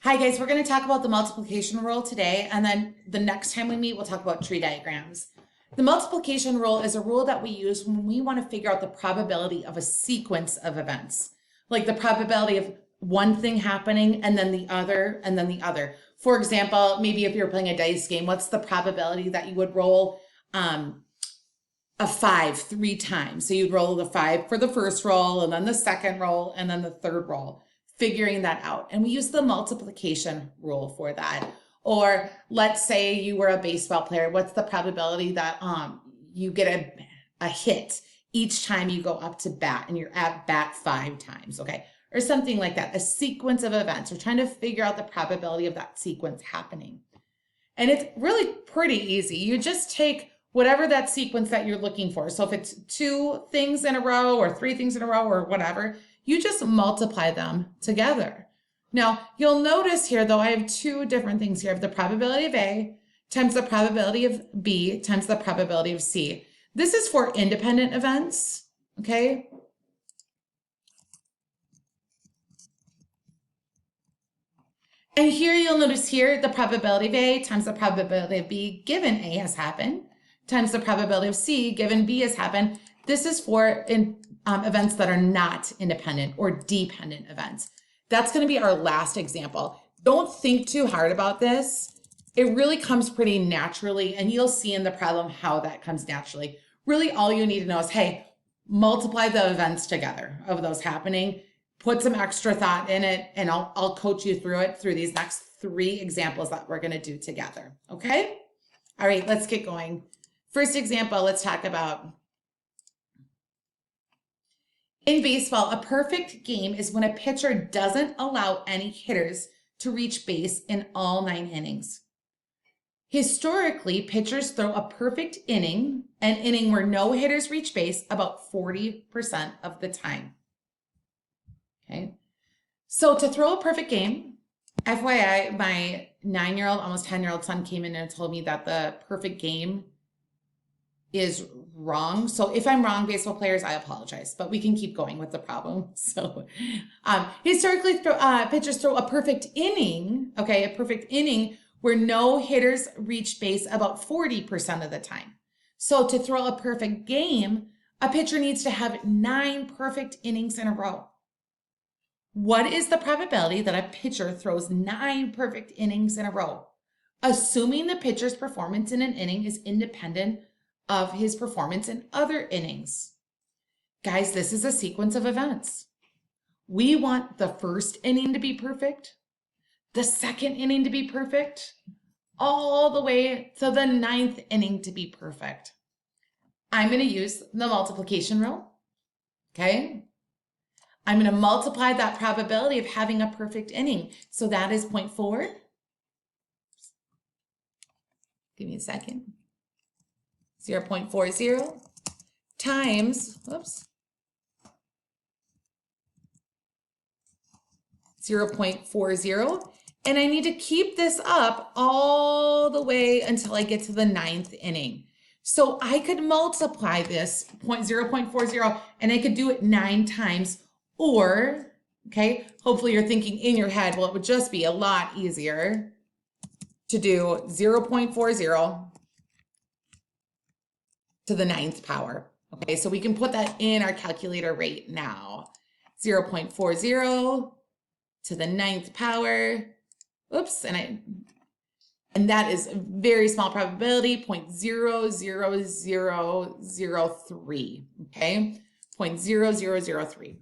Hi guys, we're going to talk about the multiplication rule today, and then the next time we meet, we'll talk about tree diagrams. The multiplication rule is a rule that we use when we want to figure out the probability of a sequence of events, like the probability of one thing happening and then the other and then the other. For example, maybe if you're playing a dice game, what's the probability that you would roll a 5 3 times? So you'd roll the 5 for the first roll, and then the second roll, and then the third roll, figuring that out. And we use the multiplication rule for that. Or let's say you were a baseball player. What's the probability that you get a hit each time you go up to bat and you're at bat 5 times, okay? Or something like that, a sequence of events. We're trying to figure out the probability of that sequence happening. And it's really pretty easy. You just take whatever that sequence that you're looking for. So if it's 2 things in a row or 3 things in a row or whatever, you just multiply them together. Now, you'll notice here, though, I have 2 different things here. I have the probability of A times the probability of B times the probability of C. This is for independent events, okay? And here you'll notice here the probability of A times the probability of B given A has happened times the probability of C given B has happened. This is for events that are not independent or dependent events. That's going to be our last example. Don't think too hard about this. It really comes pretty naturally, and you'll see in the problem how that comes naturally. Really, all you need to know is, hey, multiply the events together of those happening, put some extra thought in it, and I'll coach you through it through these next 3 examples that we're going to do together, okay? All right, let's get going. First example, let's talk about in baseball, a perfect game is when a pitcher doesn't allow any hitters to reach base in all 9 innings. Historically, pitchers throw a perfect inning, an inning where no hitters reach base, about 40% of the time. Okay, so to throw a perfect game, FYI, my 9-year-old, almost 10-year-old son came in and told me that the perfect game is wrong. So if I'm wrong, baseball players, I apologize, but we can keep going with the problem. So historically, pitchers throw a perfect inning, okay, a perfect inning where no hitters reach base about 40% of the time. So to throw a perfect game, a pitcher needs to have 9 perfect innings in a row. What is the probability that a pitcher throws 9 perfect innings in a row, assuming the pitcher's performance in an inning is independent of his performance in other innings? Guys, this is a sequence of events. We want the first inning to be perfect, the second inning to be perfect, all the way to the 9th inning to be perfect. I'm going to use the multiplication rule, okay? I'm going to multiply that probability of having a perfect inning. So that is 0.4. Give me a second. 0.40 times, 0.40, and I need to keep this up all the way until I get to the 9th inning. So I could multiply this 0.40, and I could do it 9 times, or, okay, hopefully you're thinking in your head, well, it would just be a lot easier to do 0.40 to the 9th power. Okay, so we can put that in our calculator right now. 0.40 to the 9th power. Oops, and that is a very small probability, 0.00003. Okay, 0.0003.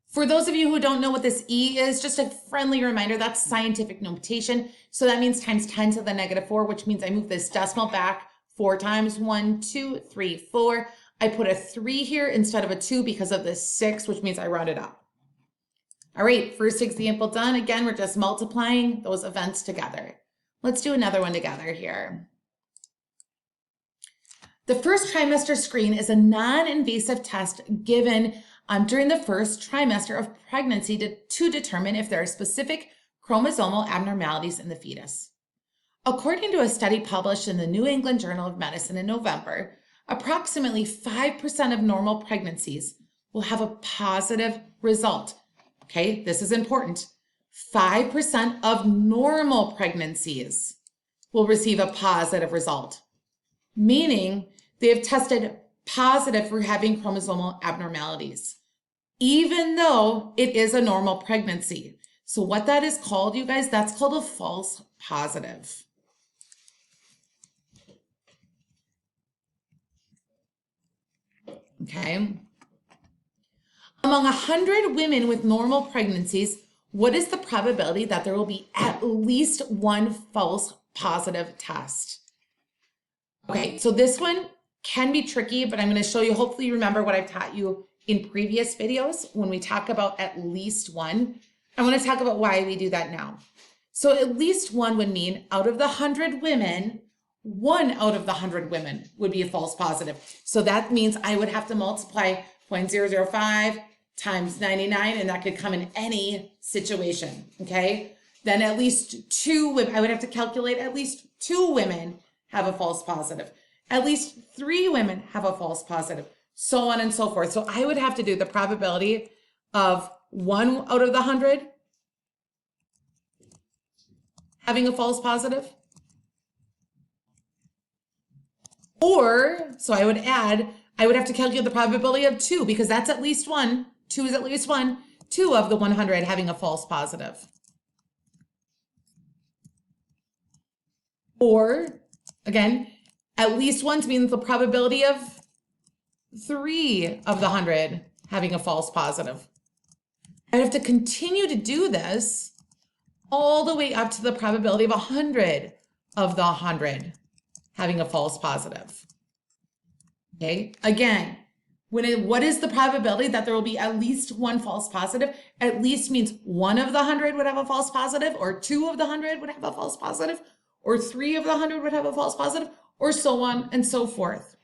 For those of you who don't know what this E is, just a friendly reminder, that's scientific notation. So that means times 10 to the -4, which means I move this decimal back 4 times. 1, 2, 3, 4. I put a 3 here instead of a 2 because of this 6, which means I round it up. All right, first example done. Again, we're just multiplying those events together. Let's do another one together here. The first trimester screen is a non-invasive test given during the first trimester of pregnancy to determine if there are specific chromosomal abnormalities in the fetus. According to a study published in the New England Journal of Medicine in November, approximately 5% of normal pregnancies will have a positive result. Okay, this is important. 5% of normal pregnancies will receive a positive result, meaning they have tested positive for having chromosomal abnormalities, even though it is a normal pregnancy. So what that is called, you guys, that's called a false positive. Okay. Among 100 women with normal pregnancies, what is the probability that there will be at least one false positive test? Okay, so this one can be tricky, but I'm going to show you, hopefully you remember what I've taught you in previous videos when we talk about at least one. I want to talk about why we do that now. So at least one would mean out of the 100 women, 1 out of the 100 women would be a false positive. So that means I would have to multiply 0.005 times 99, and that could come in any situation, okay? Then at least 2 women, I would have to calculate at least 2 women have a false positive. At least 3 women have a false positive, so on and so forth. So I would have to do the probability of 1 out of the 100 having a false positive. Or, so I would have to calculate the probability of 2 because that's at least 1. 2 is at least 1. 2 of the 100 having a false positive. Or, again, at least 1 means the probability of 3 of the 100 having a false positive. I have to continue to do this all the way up to the probability of 100 of the 100 having a false positive. Okay, again, what is the probability that there will be at least 1 false positive? At least means 1 of the 100 would have a false positive, or 2 of the 100 would have a false positive, or 3 of the 100 would have a false positive, or so on and so forth.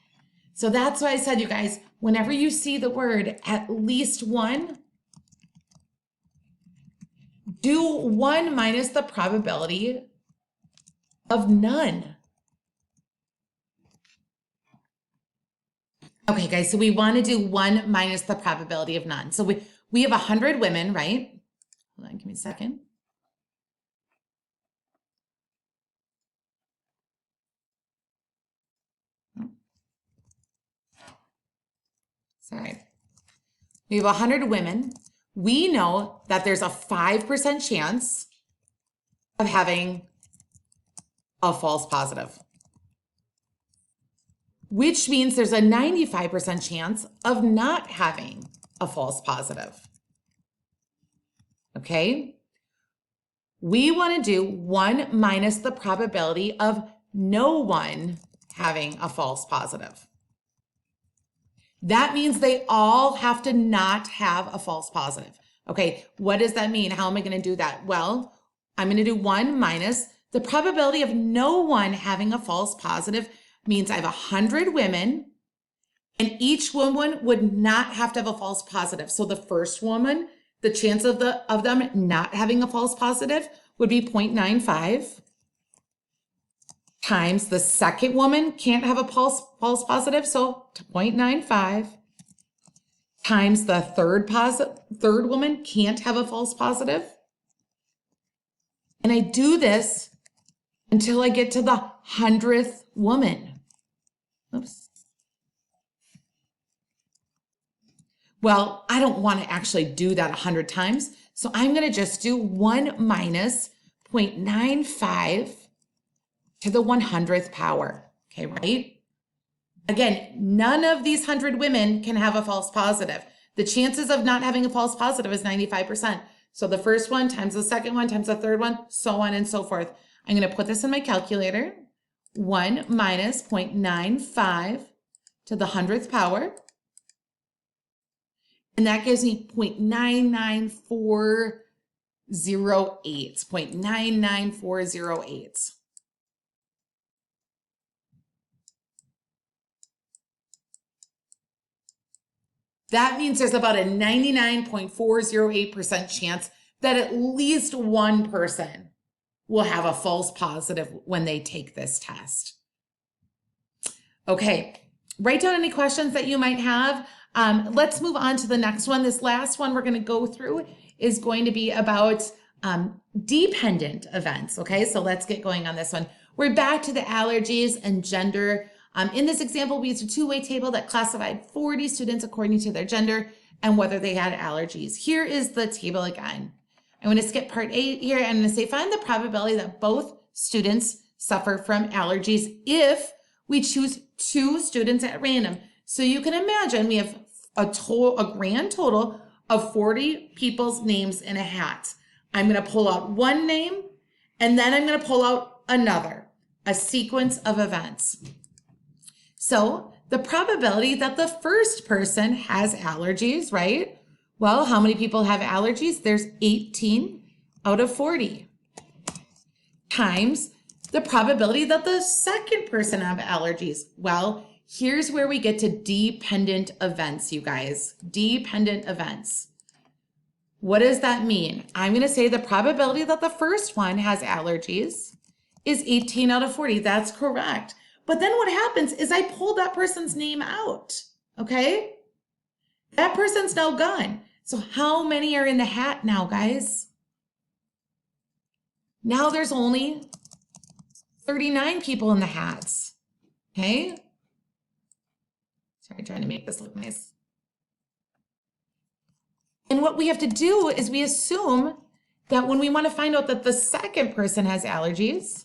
So that's why I said, you guys, whenever you see the word at least 1, do 1 minus the probability of none. Okay, guys, so we want to do 1 minus the probability of none. So we have 100 women, right? Hold on, give me a second. Sorry. We have 100 women. We know that there's a 5% chance of having a false positive, which means there's a 95% chance of not having a false positive. Okay? We want to do 1 minus the probability of no one having a false positive. That means they all have to not have a false positive. Okay, what does that mean? How am I going to do that? Well, I'm going to do 1 minus the probability of no one having a false positive means I have 100 women, and each woman would not have to have a false positive. So the first woman, the chance of them not having a false positive would be 0.95 times the second woman can't have a false positive, so 0.95 times the third woman can't have a false positive. And I do this until I get to the 100th woman. Oops. Well, I don't want to actually do that 100 times, so I'm going to just do 1 minus 0.95 to the 100th power. Okay, right? Again, none of these 100 women can have a false positive. The chances of not having a false positive is 95%. So the first one times the second one times the third one, so on and so forth. I'm going to put this in my calculator. 1 minus 0.95 to the 100th power. And that gives me 0.99408. 0.99408. That means there's about a 99.408% chance that at least one person will have a false positive when they take this test. Okay, write down any questions that you might have. Let's move on to the next one. This last one we're going to go through is going to be about dependent events. Okay, so let's get going on this one. We're back to the allergies and gender. In this example, we used a two-way table that classified 40 students according to their gender and whether they had allergies. Here is the table again. I'm going to skip part 8 here. I'm going to say find the probability that both students suffer from allergies if we choose 2 students at random. So you can imagine we have a grand total of 40 people's names in a hat. I'm going to pull out one name and then I'm going to pull out another, a sequence of events. So the probability that the first person has allergies, right? Well, how many people have allergies? There's 18 out of 40 times the probability that the second person have allergies. Well, here's where we get to dependent events, you guys. Dependent events. What does that mean? I'm going to say the probability that the first one has allergies is 18 out of 40. That's correct. But then what happens is I pulled that person's name out, okay? That person's now gone. So how many are in the hat now, guys? Now there's only 39 people in the hats, okay? Sorry, trying to make this look nice. And what we have to do is we assume that when we want to find out that the second person has allergies,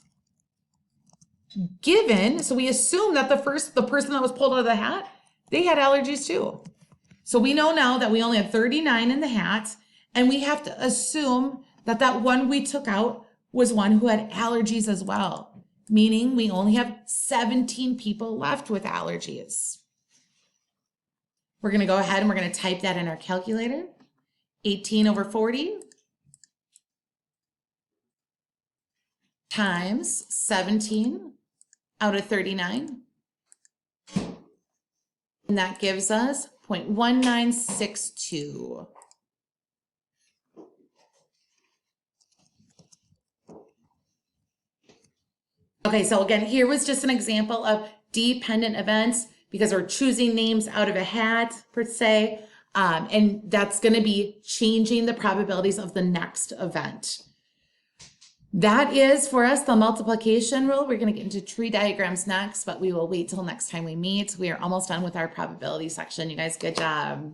so we assume that the person that was pulled out of the hat, they had allergies too. So we know now that we only had 39 in the hat, and we have to assume that that one we took out was one who had allergies as well, meaning we only have 17 people left with allergies. We're going to go ahead and we're going to type that in our calculator. 18 over 40 times 17 out of 39. And that gives us 0.1962. Okay, so again, here was just an example of dependent events because we're choosing names out of a hat, per se, and that's going to be changing the probabilities of the next event. That is for us the multiplication rule. We're going to get into tree diagrams next, but we will wait till next time we meet. We are almost done with our probability section. You guys, good job.